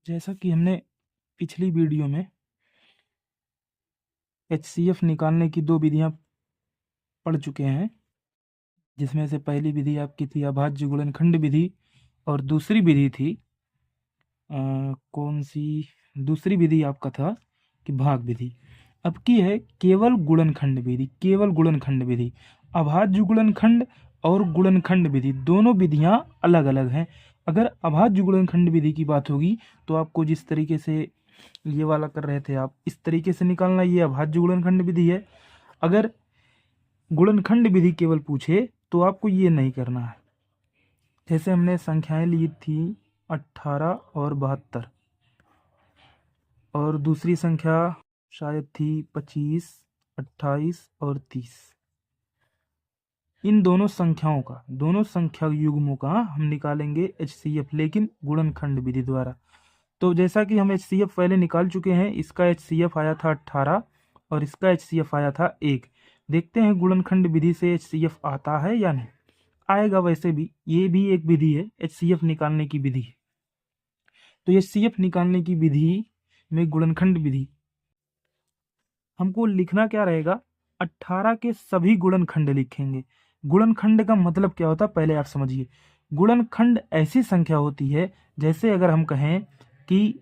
जैसा कि हमने पिछली वीडियो में HCF निकालने की 2 विधियां पढ़ चुके हैं, जिसमें से पहली विधि आपकी थी अभाज्य गुणनखंड विधि और दूसरी विधि थी कौन सी? दूसरी विधि आपका था कि भाग विधि। अब की है केवल गुणनखंड विधि। केवल गुणनखंड विधि, अभाज्य गुणनखंड और गुणनखंड विधि दोनों विधियां अलग अलग हैं। अगर अभाज्य गुणनखंड विधि की बात होगी तो आपको जिस तरीके से ये वाला कर रहे थे आप इस तरीके से निकालना, ये अभाज्य गुणनखंड विधि है। अगर गुणनखंड विधि केवल पूछे तो आपको ये नहीं करना है। जैसे हमने संख्याएं ली थी 18 और 72 और दूसरी संख्या शायद थी 25, 28 और 30। इन दोनों संख्याओं का, दोनों संख्या युग्मों का हम निकालेंगे HCF, लेकिन गुणनखंड विधि द्वारा। तो जैसा कि हम HCF पहले निकाल चुके हैं, इसका HCF आया था 18 और इसका HCF आया था 1। देखते हैं गुणनखंड विधि से HCF आता है या नहीं। आएगा, वैसे भी ये भी एक विधि है, HCF निकालने की विधि है। तो HCF निकालने की विधि में गुणनखंड विधि हमको लिखना क्या रहेगा? 18 के सभी गुणनखंड लिखेंगे। गुणनखंड का मतलब क्या होता है पहले आप समझिए। गुणनखंड ऐसी संख्या होती है, जैसे अगर हम कहें कि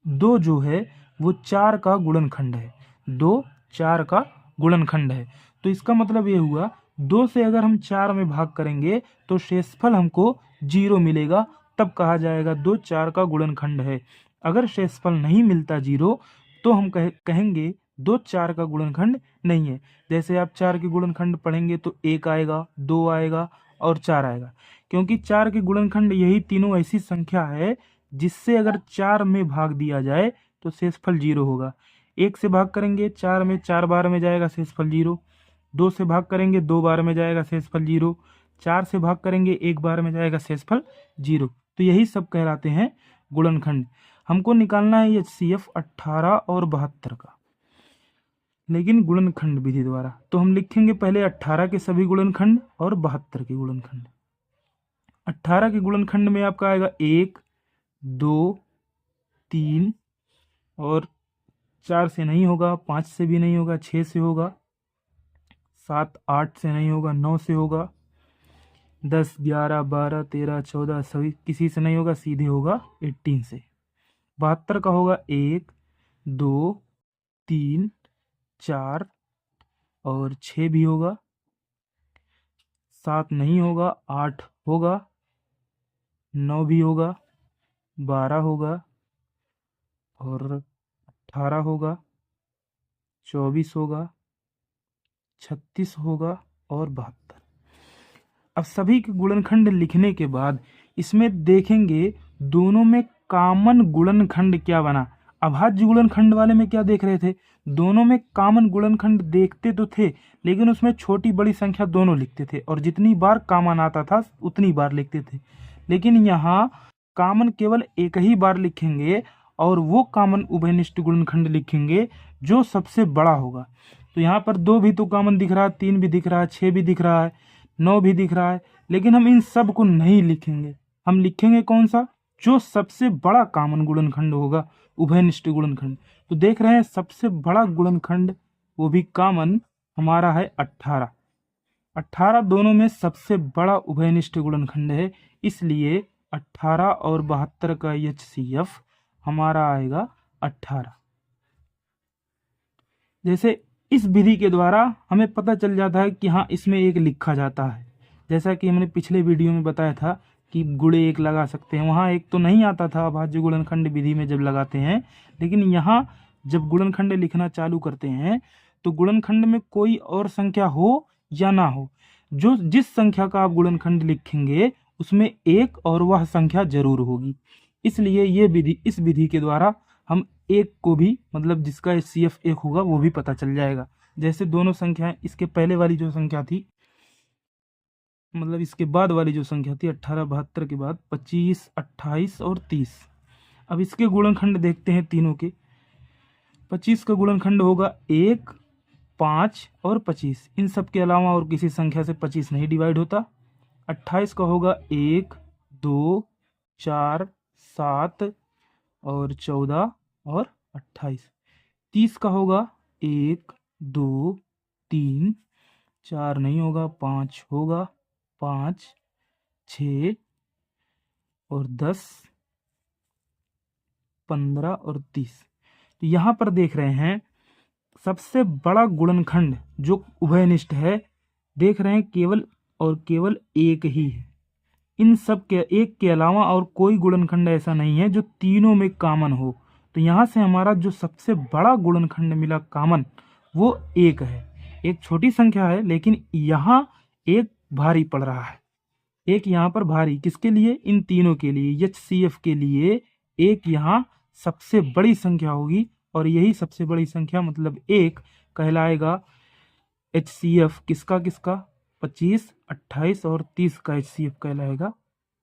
2 जो है वो 4 का गुणनखंड है। 2 4 का गुणनखंड है, तो इसका मतलब ये हुआ 2 से अगर हम 4 में भाग करेंगे तो शेषफल हमको 0 मिलेगा, तब कहा जाएगा 2 4 का गुणनखंड है। अगर शेषफल नहीं मिलता 0 तो हम कहेंगे 2 4 का गुणनखंड नहीं है। जैसे आप 4 के गुणनखंड पढ़ेंगे तो 1 आएगा, 2 आएगा और 4 आएगा, क्योंकि 4 के गुणनखंड यही तीनों ऐसी संख्या है जिससे अगर 4 में भाग दिया जाए तो शेषफल 0 होगा। 1 से भाग करेंगे 4 में 4 बार में जाएगा, शेषफल 0। 2 से भाग करेंगे 2 बार में जाएगा, शेषफल 0। 4 से भाग करेंगे 1 बार में जाएगा, शेषफल 0। तो यही सब कहलाते हैं गुणनखंड। हमको निकालना है HCF 18 और 72 का, लेकिन गुणनखंड विधि द्वारा। तो हम लिखेंगे पहले 18 के सभी गुणनखंड और 72 के गुणनखंड। 18 के गुणनखंड में आपका आएगा 1, 2, 3 और 4 से नहीं होगा, 5 से भी नहीं होगा, 6 से होगा, 7 8 से नहीं होगा, 9 से होगा, 10 11 12 13 14 सभी किसी से नहीं होगा, सीधे होगा 18 से। 72 का होगा 1, 2, 3, 4 और 6 भी होगा, 7 नहीं होगा, 8 होगा, 9 भी होगा, 12 होगा और 18 होगा, 24 होगा, 36 होगा और 72। अब सभी के गुणनखंड लिखने के बाद इसमें देखेंगे दोनों में कॉमन गुणनखंड क्या बना। अभाज्य गुणनखंड वाले में क्या देख रहे थे? दोनों में कॉमन गुणनखंड देखते तो थे, लेकिन उसमें छोटी बड़ी संख्या दोनों लिखते थे और जितनी बार कॉमन आता था उतनी बार लिखते थे। लेकिन यहाँ कॉमन केवल एक ही बार लिखेंगे और वो कॉमन उभयनिष्ठ गुणनखंड लिखेंगे जो सबसे बड़ा होगा। तो यहाँ पर 2 भी तो कॉमन दिख रहा है, 3 भी दिख रहा है, 6 भी दिख रहा है, 9 भी दिख रहा है, लेकिन हम इन सब को नहीं लिखेंगे। हम लिखेंगे कौन सा? जो सबसे बड़ा कॉमन गुणनखंड होगा, उभयनिष्ठ गुणनखंड। तो देख रहे हैं सबसे बड़ा गुणनखंड वो भी कॉमन हमारा है 18। 18 दोनों में सबसे बड़ा उभयनिष्ठ गुणनखंड है, इसलिए 18 और 72 का HCF हमारा आएगा 18। जैसे इस विधि के द्वारा हमें पता चल जाता है कि हाँ इसमें 1 लिखा जाता है। जैसा कि हमने पिछले वीडियो में बताया था कि गुणे 1 लगा सकते हैं, वहाँ 1 तो नहीं आता था अभाज्य गुणनखंड विधि में जब लगाते हैं, लेकिन यहाँ जब गुणनखंड लिखना चालू करते हैं तो गुणनखंड में कोई और संख्या हो या ना हो, जो जिस संख्या का आप गुणनखंड लिखेंगे उसमें 1 और वह संख्या जरूर होगी। इसलिए ये विधि, इस विधि के द्वारा हम 1 को भी, मतलब जिसका HCF 1 होगा वो भी पता चल जाएगा। जैसे दोनों संख्याएं, इसके पहले वाली जो संख्या थी, मतलब इसके बाद वाली जो संख्या थी 18 72 के बाद 25 28 और 30। अब इसके गुणनखंड देखते हैं तीनों के। 25 का गुणनखंड होगा 1, 5 और 25। इन सब के अलावा और किसी संख्या से 25 नहीं डिवाइड होता। 28 का होगा 1, 2, 4, 7 और 14 और 28। 30 का होगा 1 2 3, 4 नहीं होगा, 5 होगा, 5 6 और 10 15 और 30। तो यहाँ पर देख रहे हैं सबसे बड़ा गुणनखंड जो उभयनिष्ठ है, देख रहे हैं केवल और केवल एक ही है। इन सब के एक के अलावा और कोई गुणनखंड ऐसा नहीं है जो तीनों में कॉमन हो। तो यहाँ से हमारा जो सबसे बड़ा गुणनखंड मिला कॉमन वो एक है। एक छोटी संख्या है लेकिन यहाँ एक भारी पड़ रहा है। एक यहाँ पर भारी किसके लिए? इन तीनों के लिए, HCF के लिए एक यहाँ सबसे बड़ी संख्या होगी और यही सबसे बड़ी संख्या मतलब एक कहलाएगा HCF। किसका किसका? 25 28 और 30 का HCF कहलाएगा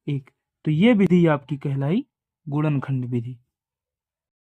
एक। तो ये विधि आपकी कहलाई गुणनखंड विधि।